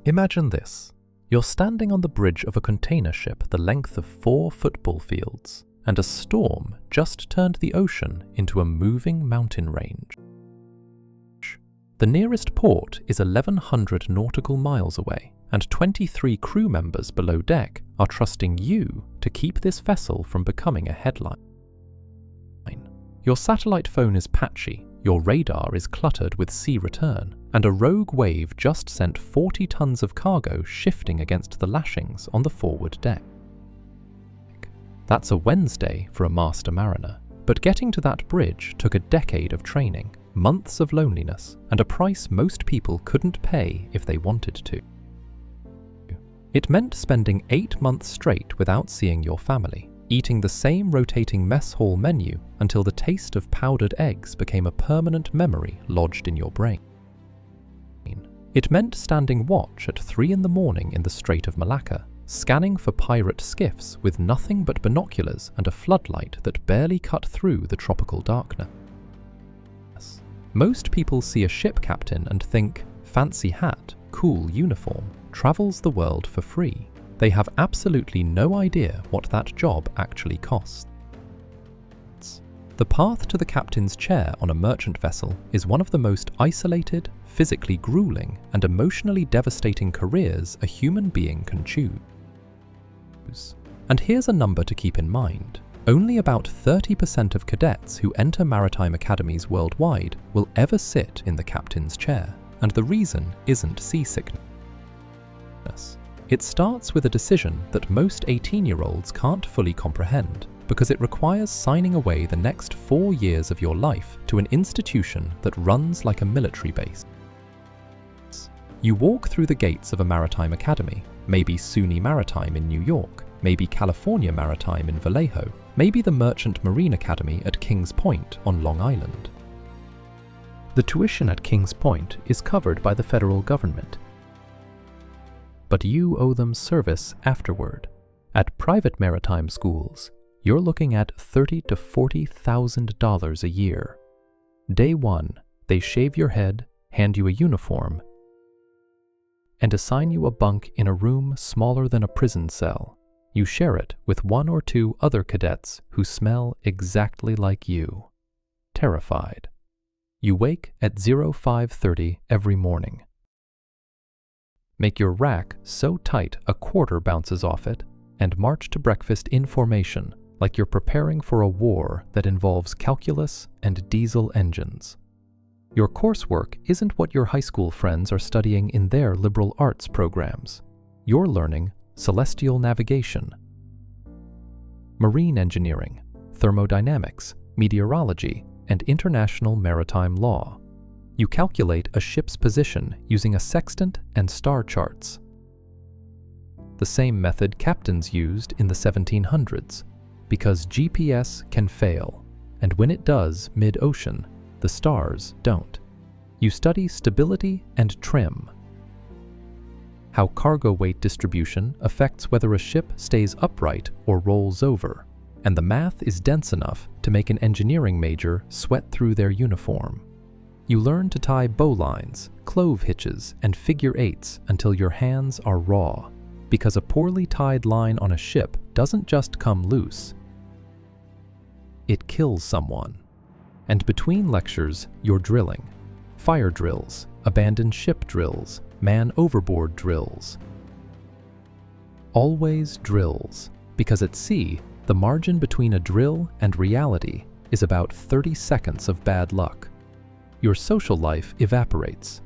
Imagine this. You're standing on the bridge of a container ship the length of 4 football fields, and a storm just turned the ocean into a moving mountain range. The nearest port is 1,100 nautical miles away, and 23 crew members below deck are trusting you to keep this vessel from becoming a headline. Your satellite phone is patchy, your radar is cluttered with sea return, and a rogue wave just sent 40 tons of cargo shifting against the lashings on the forward deck. That's a Wednesday for a master mariner, but getting to that bridge took a decade of training, months of loneliness, and a price most people couldn't pay if they wanted to. It meant spending 8 months straight without seeing your family, eating the same rotating mess hall menu until the taste of powdered eggs became a permanent memory lodged in your brain. It meant standing watch at 3 in the morning in the Strait of Malacca, scanning for pirate skiffs with nothing but binoculars and a floodlight that barely cut through the tropical darkness. Most people see a ship captain and think, fancy hat, cool uniform, travels the world for free. They have absolutely no idea what that job actually costs. The path to the captain's chair on a merchant vessel is one of the most isolated, physically grueling, and emotionally devastating careers a human being can choose. And here's a number to keep in mind. Only about 30% of cadets who enter maritime academies worldwide will ever sit in the captain's chair, and the reason isn't seasickness. It starts with a decision that most 18-year-olds can't fully comprehend, because it requires signing away the next 4 years of your life to an institution that runs like a military base. You walk through the gates of a maritime academy, maybe SUNY Maritime in New York, maybe California Maritime in Vallejo, maybe the Merchant Marine Academy at Kings Point on Long Island. The tuition at Kings Point is covered by the federal government, but you owe them service afterward. At private maritime schools, you're looking at $30,000 to $40,000 a year. Day 1, they shave your head, hand you a uniform, and assign you a bunk in a room smaller than a prison cell. You share it with 1 or 2 other cadets who smell exactly like you. Terrified. You wake at 05:30 every morning. Make your rack so tight a quarter bounces off it, and march to breakfast in formation, like you're preparing for a war that involves calculus and diesel engines. Your coursework isn't what your high school friends are studying in their liberal arts programs. You're learning celestial navigation, marine engineering, thermodynamics, meteorology, and international maritime law. You calculate a ship's position using a sextant and star charts. The same method captains used in the 1700s, because GPS can fail, and when it does mid-ocean, the stars don't. You study stability and trim, how cargo weight distribution affects whether a ship stays upright or rolls over, and the math is dense enough to make an engineering major sweat through their uniform. You learn to tie bowlines, clove hitches, and figure eights until your hands are raw, because a poorly tied line on a ship doesn't just come loose. It kills someone. And between lectures, you're drilling. Fire drills, abandoned ship drills, man overboard drills. Always drills, because at sea, the margin between a drill and reality is about 30 seconds of bad luck. Your social life evaporates.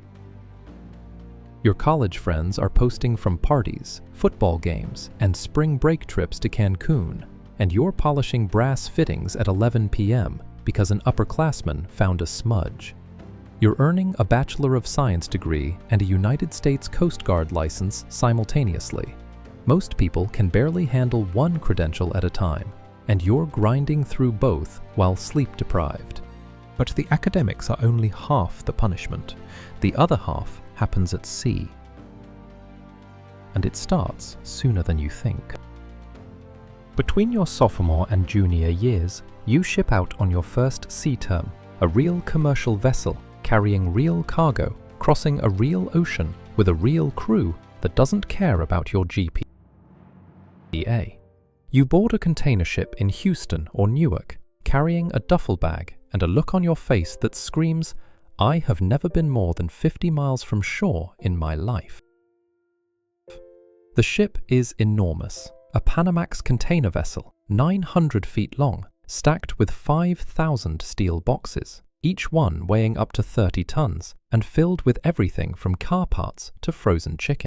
Your college friends are posting from parties, football games, and spring break trips to Cancun, and you're polishing brass fittings at 11 p.m. because an upperclassman found a smudge. You're earning a Bachelor of Science degree and a United States Coast Guard license simultaneously. Most people can barely handle one credential at a time, and you're grinding through both while sleep-deprived. But the academics are only half the punishment. The other half happens at sea. And it starts sooner than you think. Between your sophomore and junior years, you ship out on your first sea term, a real commercial vessel carrying real cargo, crossing a real ocean with a real crew that doesn't care about your GPA. You board a container ship in Houston or Newark, carrying a duffel bag and a look on your face that screams, "I have never been more than 50 miles from shore in my life." The ship is enormous, a Panamax container vessel, 900 feet long, stacked with 5,000 steel boxes, each one weighing up to 30 tons, and filled with everything from car parts to frozen chicken.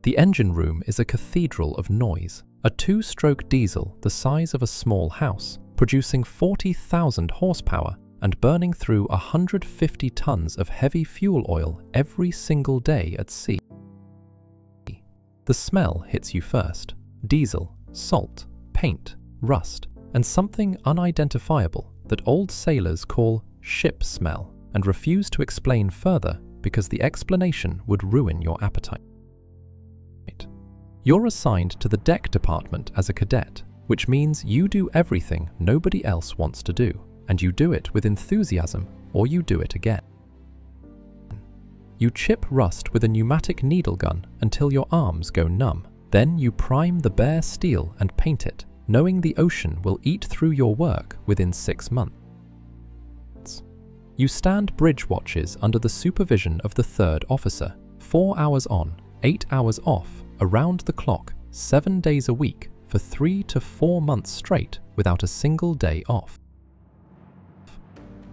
The engine room is a cathedral of noise, a two-stroke diesel the size of a small house, producing 40,000 horsepower and burning through 150 tons of heavy fuel oil every single day at sea. The smell hits you first: diesel, salt, paint, rust, and something unidentifiable that old sailors call ship smell and refuse to explain further because the explanation would ruin your appetite. You're assigned to the deck department as a cadet, which means you do everything nobody else wants to do, and you do it with enthusiasm, or you do it again. You chip rust with a pneumatic needle gun until your arms go numb. Then you prime the bare steel and paint it, knowing the ocean will eat through your work within 6 months. You stand bridge watches under the supervision of the third officer, 4 hours on, 8 hours off, around the clock, 7 days a week, for 3 to 4 months straight without a single day off.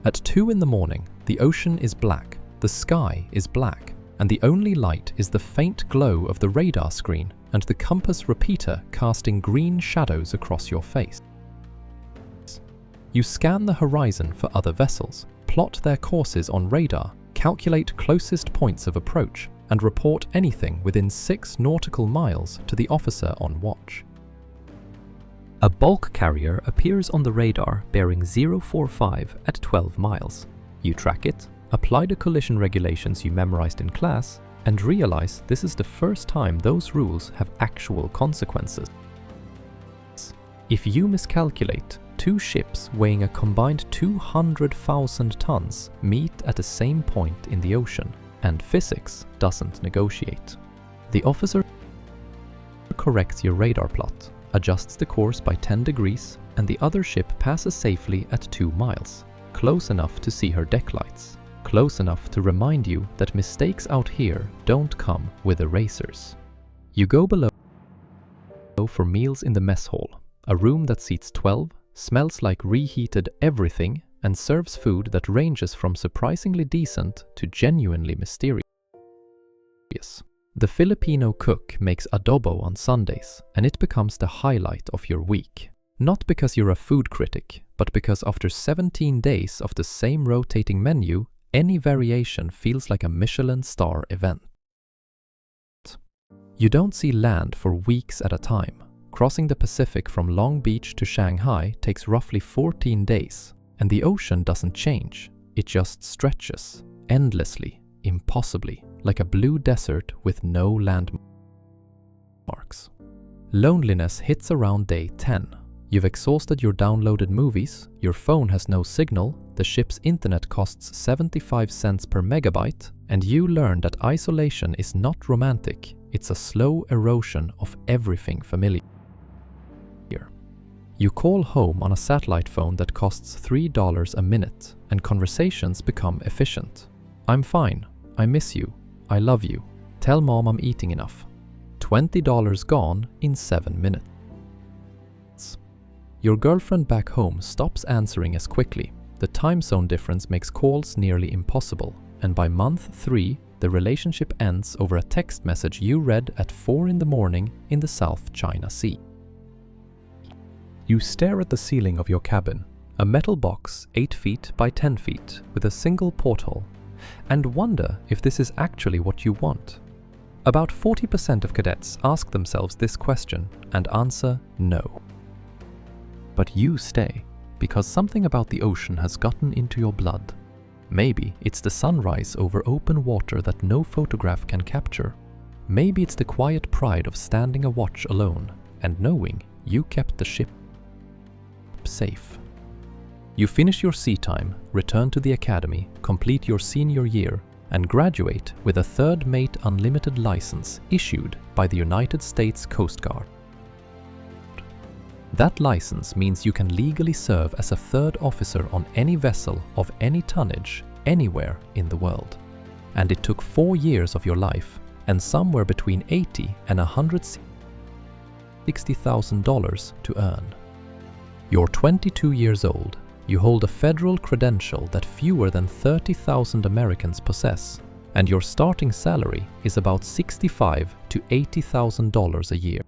At 2 in the morning, the ocean is black, the sky is black, and the only light is the faint glow of the radar screen and the compass repeater casting green shadows across your face. You scan the horizon for other vessels, plot their courses on radar, calculate closest points of approach, and report anything within 6 nautical miles to the officer on watch. A bulk carrier appears on the radar bearing 045 at 12 miles. You track it, apply the collision regulations you memorized in class, and realize this is the first time those rules have actual consequences. If you miscalculate, 2 ships weighing a combined 200,000 tons meet at the same point in the ocean, and physics doesn't negotiate. The officer corrects your radar plot, adjusts the course by 10 degrees, and the other ship passes safely at 2 miles, close enough to see her deck lights, close enough to remind you that mistakes out here don't come with erasers. You go below for meals in the mess hall, a room that seats 12, smells like reheated everything, and serves food that ranges from surprisingly decent to genuinely mysterious. The Filipino cook makes adobo on Sundays, and it becomes the highlight of your week. Not because you're a food critic, but because after 17 days of the same rotating menu, any variation feels like a Michelin star event. You don't see land for weeks at a time. Crossing the Pacific from Long Beach to Shanghai takes roughly 14 days, and the ocean doesn't change. It just stretches, endlessly, impossibly, like a blue desert with no landmarks. Loneliness hits around day 10. You've exhausted your downloaded movies, your phone has no signal, the ship's internet costs 75 cents per megabyte, and you learn that isolation is not romantic, it's a slow erosion of everything familiar. You call home on a satellite phone that costs $3 a minute, and conversations become efficient. "I'm fine. I miss you. I love you. Tell mom I'm eating enough." $20 gone in 7 minutes. Your girlfriend back home stops answering as quickly. The time zone difference makes calls nearly impossible, and by month 3, the relationship ends over a text message you read at 4 in the morning in the South China Sea. You stare at the ceiling of your cabin, a metal box 8 feet by 10 feet with a single porthole, and wonder if this is actually what you want. About 40% of cadets ask themselves this question and answer no. But you stay, because something about the ocean has gotten into your blood. Maybe it's the sunrise over open water that no photograph can capture. Maybe it's the quiet pride of standing a watch alone and knowing you kept the ship safe. You finish your sea time, return to the academy, complete your senior year, and graduate with a third mate unlimited license issued by the United States Coast Guard. That license means you can legally serve as a third officer on any vessel of any tonnage anywhere in the world. And it took 4 years of your life and somewhere between $80,000 and $160,000 to earn. You're 22 years old. You hold a federal credential that fewer than 30,000 Americans possess, and your starting salary is about $65,000 to $80,000 a year.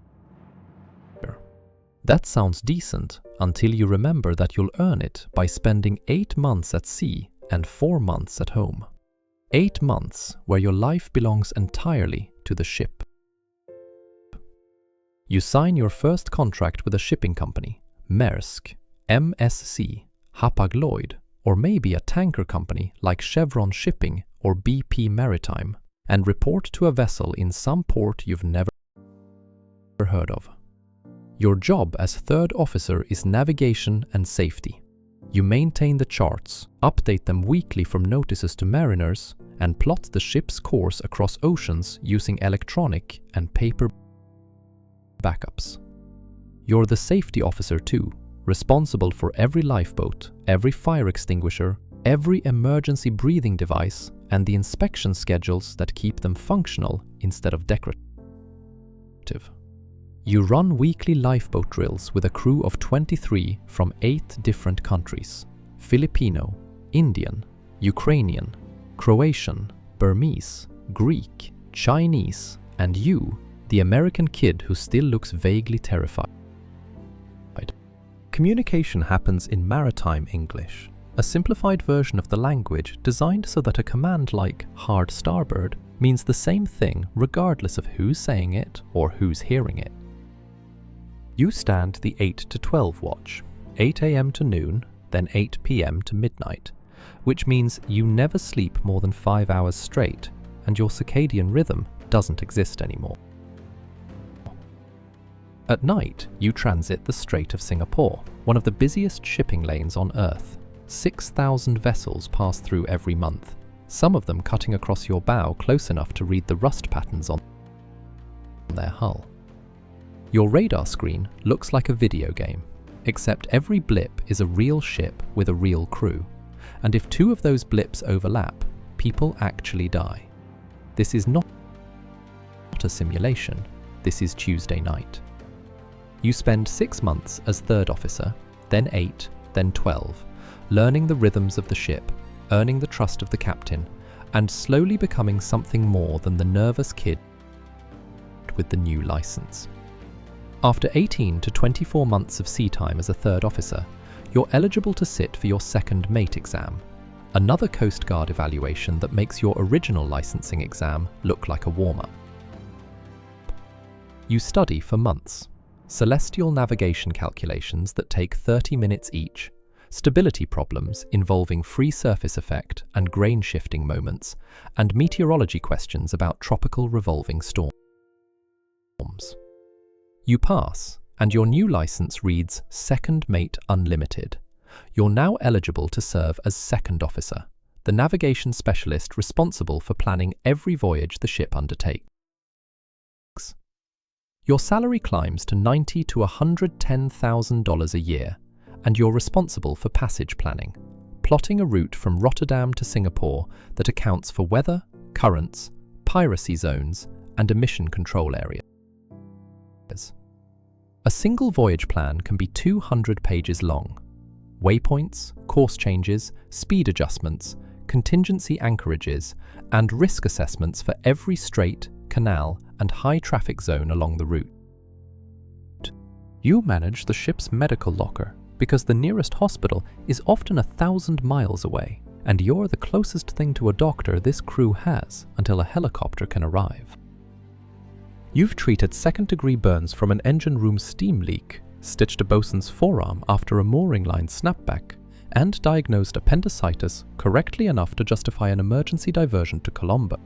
That sounds decent until you remember that you'll earn it by spending 8 months at sea and 4 months at home. 8 months where your life belongs entirely to the ship. You sign your first contract with a shipping company, Maersk, MSC, Hapag-Lloyd, or maybe a tanker company like Chevron Shipping or BP Maritime, and report to a vessel in some port you've never heard of. Your job as third officer is navigation and safety. You maintain the charts, update them weekly from notices to mariners, and plot the ship's course across oceans using electronic and paper backups. You're the safety officer too, responsible for every lifeboat, every fire extinguisher, every emergency breathing device, and the inspection schedules that keep them functional instead of decorative. You run weekly lifeboat drills with a crew of 23 from 8 different countries: Filipino, Indian, Ukrainian, Croatian, Burmese, Greek, Chinese, and you, the American kid who still looks vaguely terrified. Communication happens in Maritime English, a simplified version of the language designed so that a command like hard starboard means the same thing regardless of who's saying it or who's hearing it. You stand the 8 to 12 watch, 8 a.m. to noon, then 8 p.m. to midnight, which means you never sleep more than 5 hours straight, and your circadian rhythm doesn't exist anymore. At night, you transit the Strait of Singapore, one of the busiest shipping lanes on Earth. 6,000 vessels pass through every month, some of them cutting across your bow close enough to read the rust patterns on their hull. Your radar screen looks like a video game, except every blip is a real ship with a real crew, and if 2 of those blips overlap, people actually die. This is not a simulation, this is Tuesday night. You spend 6 months as third officer, then 8, then 12, learning the rhythms of the ship, earning the trust of the captain, and slowly becoming something more than the nervous kid with the new license. After 18 to 24 months of sea time as a third officer, you're eligible to sit for your second mate exam, another Coast Guard evaluation that makes your original licensing exam look like a warm-up. You study for months. Celestial navigation calculations that take 30 minutes each, stability problems involving free surface effect and grain shifting moments, and meteorology questions about tropical revolving storms. You pass, and your new license reads Second Mate Unlimited. You're now eligible to serve as second officer, the navigation specialist responsible for planning every voyage the ship undertakes. Your salary climbs to $90,000 to $110,000 a year, and you're responsible for passage planning, plotting a route from Rotterdam to Singapore that accounts for weather, currents, piracy zones, and emission control areas. A single voyage plan can be 200 pages long. Waypoints, course changes, speed adjustments, contingency anchorages, and risk assessments for every strait, canal, and high traffic zone along the route. You manage the ship's medical locker because the nearest hospital is often 1,000 miles away, and you're the closest thing to a doctor this crew has until a helicopter can arrive. You've treated second-degree burns from an engine room steam leak, stitched a bosun's forearm after a mooring line snapback, and diagnosed appendicitis correctly enough to justify an emergency diversion to Colombo.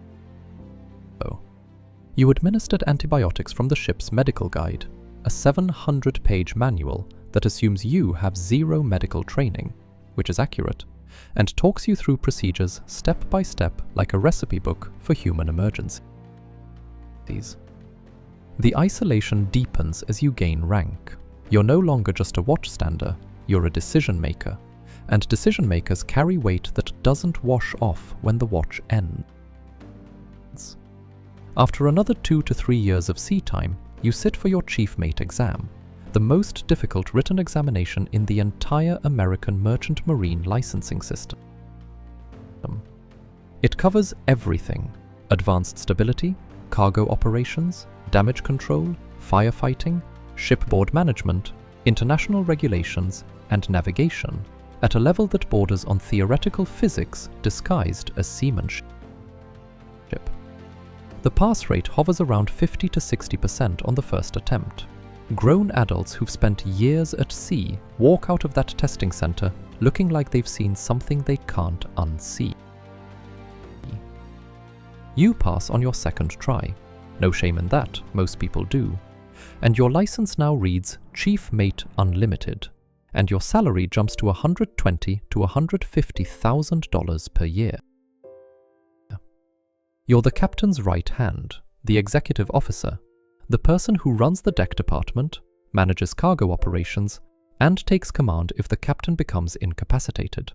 You administered antibiotics from the ship's medical guide, a 700-page manual that assumes you have zero medical training, which is accurate, and talks you through procedures step by step like a recipe book for human emergencies. The isolation deepens as you gain rank. You're no longer just a watchstander, you're a decision maker, and decision makers carry weight that doesn't wash off when the watch ends. After another 2 to 3 years of sea time, you sit for your chief mate exam, the most difficult written examination in the entire American merchant marine licensing system. It covers everything: advanced stability, cargo operations, damage control, firefighting, shipboard management, international regulations, and navigation at a level that borders on theoretical physics disguised as seamanship. The pass rate hovers around 50 to 60% on the first attempt. Grown adults who've spent years at sea walk out of that testing center looking like they've seen something they can't unsee. You pass on your second try. No shame in that, most people do. And your license now reads Chief Mate Unlimited, and your salary jumps to $120,000 to $150,000 per year. You're the captain's right hand, the executive officer, the person who runs the deck department, manages cargo operations, and takes command if the captain becomes incapacitated,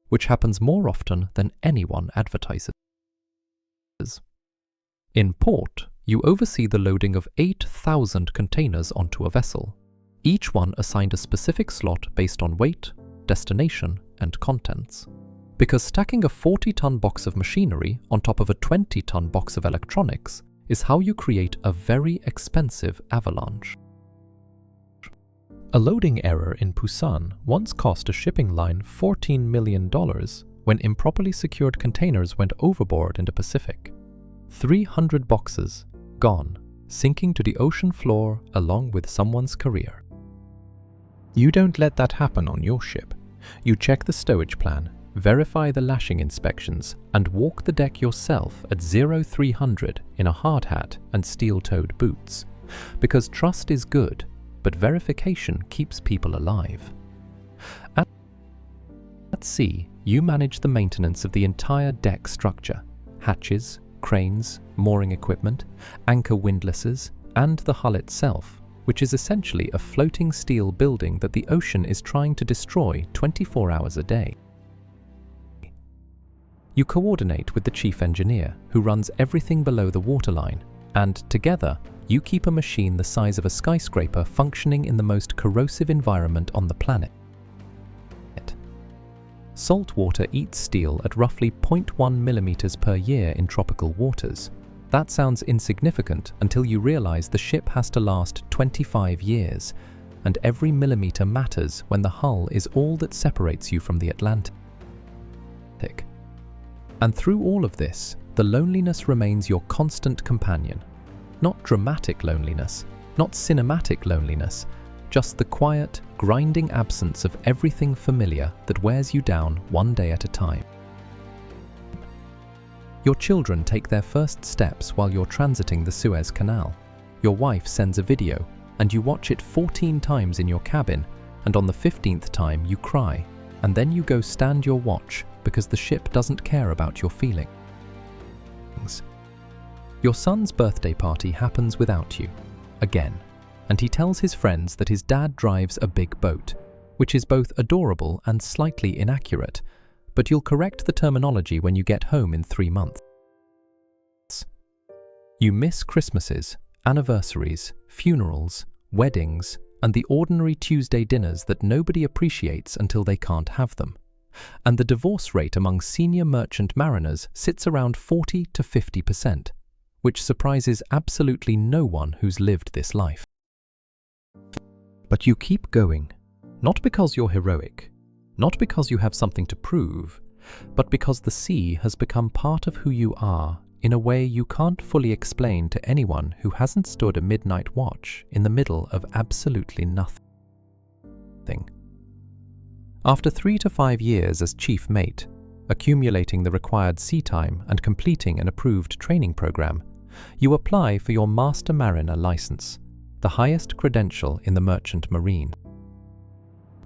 which happens more often than anyone advertises. In port, you oversee the loading of 8,000 containers onto a vessel, each one assigned a specific slot based on weight, destination, and contents. Because stacking a 40-ton box of machinery on top of a 20-ton box of electronics is how you create a very expensive avalanche. A loading error in Busan once cost a shipping line $14 million when improperly secured containers went overboard in the Pacific. 300 boxes gone, sinking to the ocean floor along with someone's career. You don't let that happen on your ship. You check the stowage plan, verify the lashing inspections, and walk the deck yourself at 0300 in a hard hat and steel-toed boots. Because trust is good, but verification keeps people alive. At sea, you manage the maintenance of the entire deck structure: hatches, cranes, mooring equipment, anchor windlasses, and the hull itself, which is essentially a floating steel building that the ocean is trying to destroy 24 hours a day. You coordinate with the chief engineer, who runs everything below the waterline, and together, you keep a machine the size of a skyscraper functioning in the most corrosive environment on the planet. Salt water eats steel at roughly 0.1 millimeters per year in tropical waters. That sounds insignificant until you realize the ship has to last 25 years, and every millimeter matters when the hull is all that separates you from the Atlantic. And through all of this, the loneliness remains your constant companion. Not dramatic loneliness, not cinematic loneliness, just the quiet, grinding absence of everything familiar that wears you down one day at a time. Your children take their first steps while you're transiting the Suez Canal. Your wife sends a video, and you watch it 14 times in your cabin, and on the 15th time you cry, and then you go stand your watch because the ship doesn't care about your feelings. Your son's birthday party happens without you, again, and he tells his friends that his dad drives a big boat, which is both adorable and slightly inaccurate, but you'll correct the terminology when you get home in 3 months. You miss Christmases, anniversaries, funerals, weddings, and the ordinary Tuesday dinners that nobody appreciates until they can't have them. And the divorce rate among senior merchant mariners sits around 40 to 50%, which surprises absolutely no one who's lived this life. But you keep going, not because you're heroic, not because you have something to prove, but because the sea has become part of who you are in a way you can't fully explain to anyone who hasn't stood a midnight watch in the middle of absolutely nothing. After 3 to 5 years as chief mate, accumulating the required sea time and completing an approved training program, you apply for your Master Mariner license, the highest credential in the merchant marine.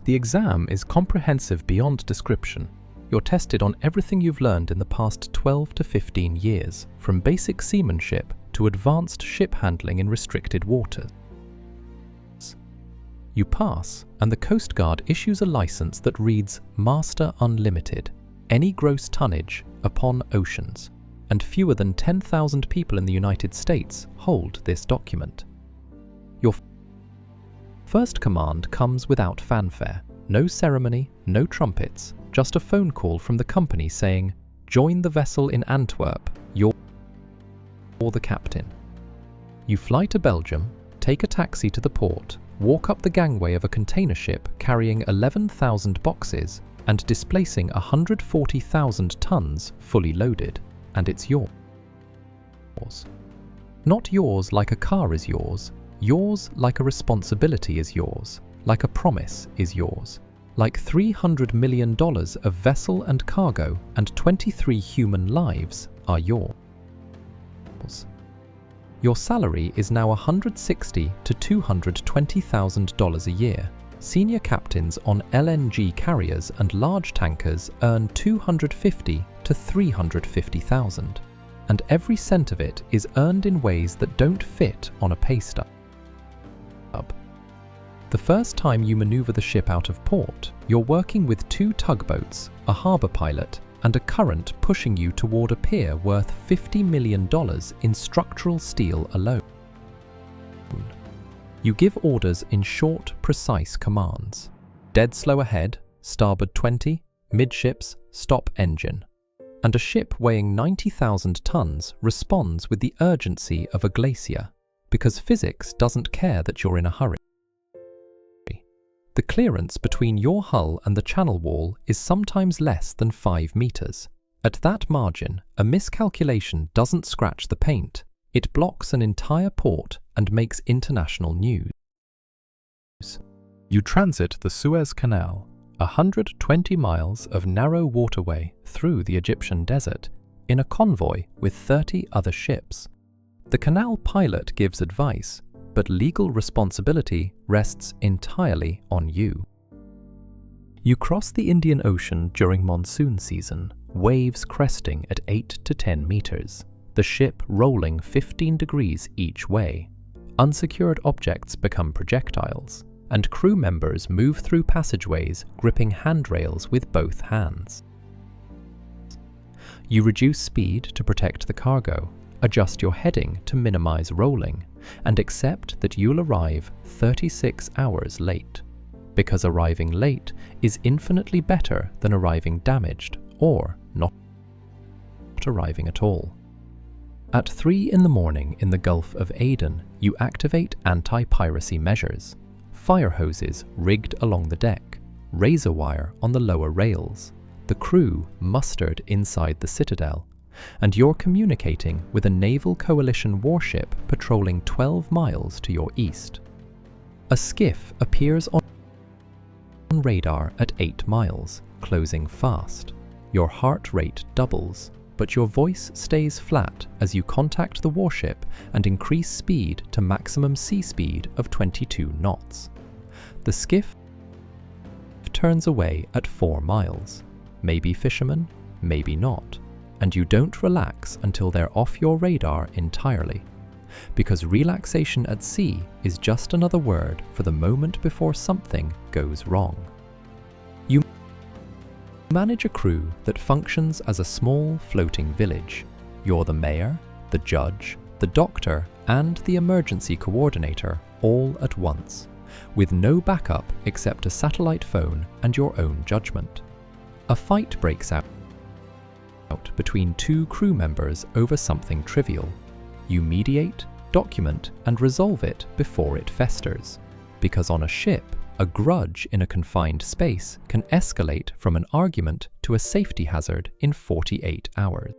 The exam is comprehensive beyond description. you're tested on everything you've learned in the past 12 to 15 years, from basic seamanship to advanced ship handling in restricted waters. You pass, and the Coast Guard issues a license that reads Master Unlimited, any gross tonnage upon oceans, and fewer than 10,000 people in the United States hold this document. Your first command comes without fanfare, no ceremony, no trumpets, just a phone call from the company saying, "Join the vessel in Antwerp, you're the captain." You fly to Belgium, take a taxi to the port, walk up the gangway of a container ship carrying 11,000 boxes and displacing 140,000 tons fully loaded, and it's yours. Not yours like a car is yours like a responsibility is yours, like a promise is yours, like $300 million of vessel and cargo and 23 human lives are yours. Your salary is now $160,000 to $220,000 a year. Senior captains on LNG carriers and large tankers earn $250,000 to $350,000, and every cent of it is earned in ways that don't fit on a pay stub. The first time you maneuver the ship out of port, you're working with 2 tugboats, a harbour pilot, and a current pushing you toward a pier worth $50 million in structural steel alone. You give orders in short, precise commands. Dead slow ahead, starboard 20, midships, stop engine. And a ship weighing 90,000 tons responds with the urgency of a glacier, because physics doesn't care that you're in a hurry. The clearance between your hull and the channel wall is sometimes less than 5 meters. At that margin, a miscalculation doesn't scratch the paint. It blocks an entire port and makes international news. You transit the Suez Canal, 120 miles of narrow waterway through the Egyptian desert, in a convoy with 30 other ships. The canal pilot gives advice, but legal responsibility rests entirely on you. You cross the Indian Ocean during monsoon season, waves cresting at 8 to 10 meters, the ship rolling 15 degrees each way. Unsecured objects become projectiles, and crew members move through passageways gripping handrails with both hands. You reduce speed to protect the cargo, adjust your heading to minimize rolling, and accept that you'll arrive 36 hours late, because arriving late is infinitely better than arriving damaged or not arriving at all. At 3 in the morning in the Gulf of Aden, you activate anti-piracy measures. Fire hoses rigged along the deck, razor wire on the lower rails, the crew mustered inside the citadel, and you're communicating with a naval coalition warship patrolling 12 miles to your east. A skiff appears on radar at 8 miles, closing fast. Your heart rate doubles, but your voice stays flat as you contact the warship and increase speed to maximum sea speed of 22 knots. The skiff turns away at 4 miles. Maybe fishermen, maybe not. And you don't relax until they're off your radar entirely, because relaxation at sea is just another word for the moment before something goes wrong. You manage a crew that functions as a small floating village. You're the mayor, the judge, the doctor, and the emergency coordinator all at once, with no backup except a satellite phone and your own judgment. A fight breaks out between 2 crew members over something trivial. You mediate, document, and resolve it before it festers, because on a ship, a grudge in a confined space can escalate from an argument to a safety hazard in 48 hours.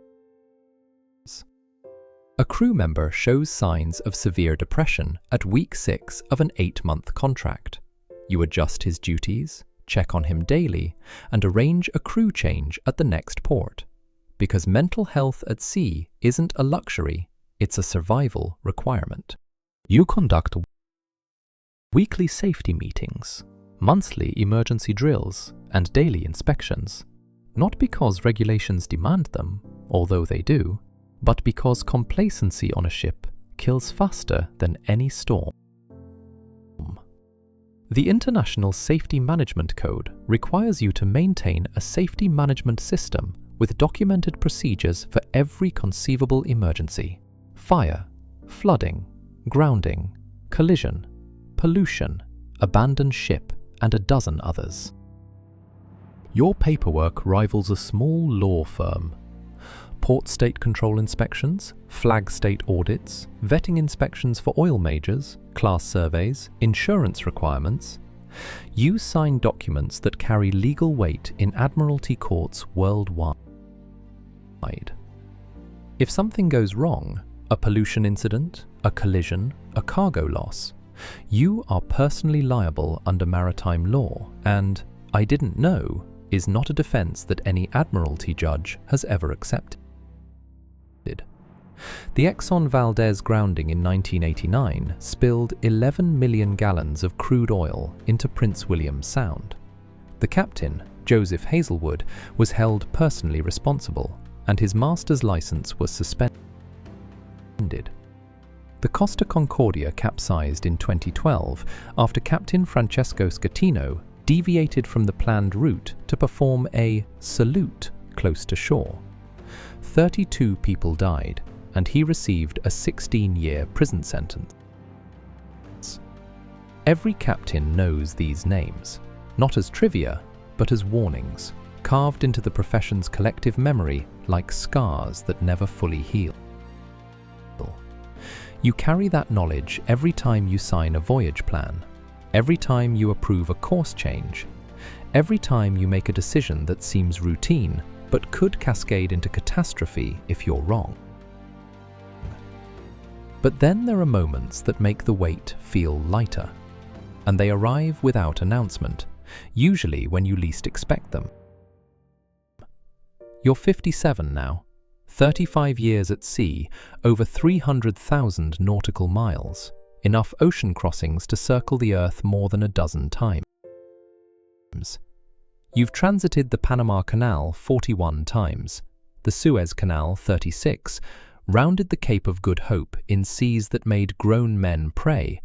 A crew member shows signs of severe depression at week 6 of an 8-month contract. You adjust his duties, check on him daily, and arrange a crew change at the next port. Because mental health at sea isn't a luxury, it's a survival requirement. You conduct weekly safety meetings, monthly emergency drills, and daily inspections. Not because regulations demand them, although they do, but because complacency on a ship kills faster than any storm. The International Safety Management Code requires you to maintain a safety management system with documented procedures for every conceivable emergency: fire, flooding, grounding, collision, pollution, abandoned ship, and a dozen others. Your paperwork rivals a small law firm. Port state control inspections, flag state audits, vetting inspections for oil majors, class surveys, insurance requirements. You sign documents that carry legal weight in admiralty courts worldwide. If something goes wrong, a pollution incident, a collision, a cargo loss, you are personally liable under maritime law, and "I didn't know" is not a defense that any admiralty judge has ever accepted. The Exxon Valdez grounding in 1989 spilled 11 million gallons of crude oil into Prince William Sound. The captain, Joseph Hazelwood, was held personally responsible, and his master's license was suspended. The Costa Concordia capsized in 2012 after Captain Francesco Scatino deviated from the planned route to perform a salute close to shore. 32 people died, and he received a 16-year prison sentence. Every captain knows these names, not as trivia, but as warnings, carved into the profession's collective memory like scars that never fully heal. You carry that knowledge every time you sign a voyage plan, every time you approve a course change, every time you make a decision that seems routine but could cascade into catastrophe if you're wrong. But then there are moments that make the weight feel lighter, and they arrive without announcement, usually when you least expect them. You're 57 now, 35 years at sea, over 300,000 nautical miles, enough ocean crossings to circle the Earth more than a dozen times. You've transited the Panama Canal 41 times, the Suez Canal 36, rounded the Cape of Good Hope in seas that made grown men pray,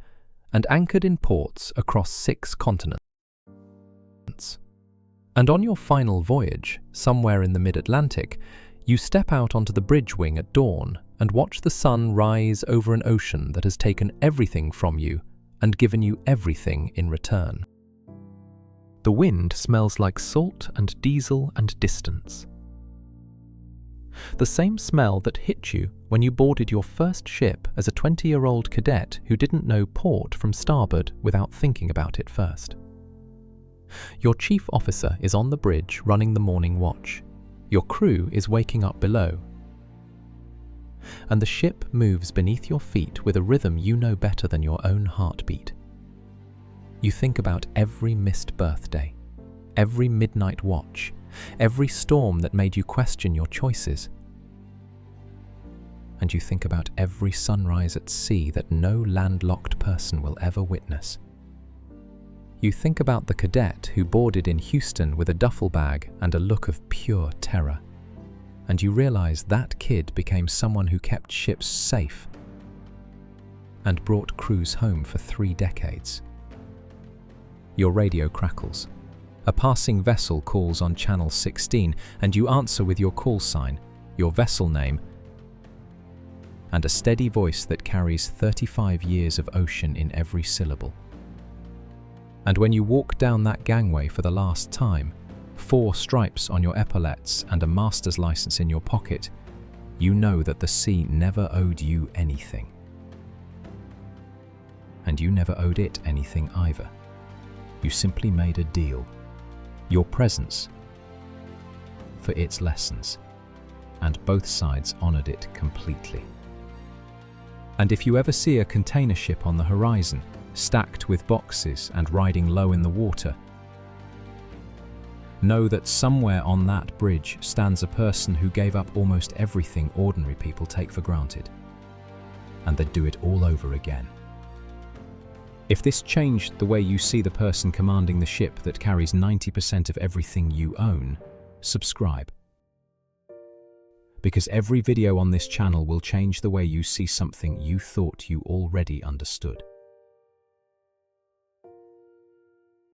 and anchored in ports across 6 continents. And on your final voyage, somewhere in the mid-Atlantic, you step out onto the bridge wing at dawn and watch the sun rise over an ocean that has taken everything from you and given you everything in return. The wind smells like salt and diesel and distance. The same smell that hit you when you boarded your first ship as a 20-year-old cadet who didn't know port from starboard without thinking about it first. Your chief officer is on the bridge running the morning watch. Your crew is waking up below. And the ship moves beneath your feet with a rhythm you know better than your own heartbeat. You think about every missed birthday, every midnight watch, every storm that made you question your choices. And you think about every sunrise at sea that no landlocked person will ever witness. You think about the cadet who boarded in Houston with a duffel bag and a look of pure terror. And you realize that kid became someone who kept ships safe and brought crews home for 3 decades. Your radio crackles. A passing vessel calls on channel 16 and you answer with your call sign, your vessel name, and a steady voice that carries 35 years of ocean in every syllable. And when you walk down that gangway for the last time, 4 stripes on your epaulettes and a master's license in your pocket, you know that the sea never owed you anything. And you never owed it anything either. You simply made a deal. Your presence for its lessons, and both sides honored it completely. And if you ever see a container ship on the horizon, stacked with boxes and riding low in the water, know that somewhere on that bridge stands a person who gave up almost everything ordinary people take for granted, and they'd do it all over again. If this changed the way you see the person commanding the ship that carries 90% of everything you own, subscribe. Because every video on this channel will change the way you see something you thought you already understood.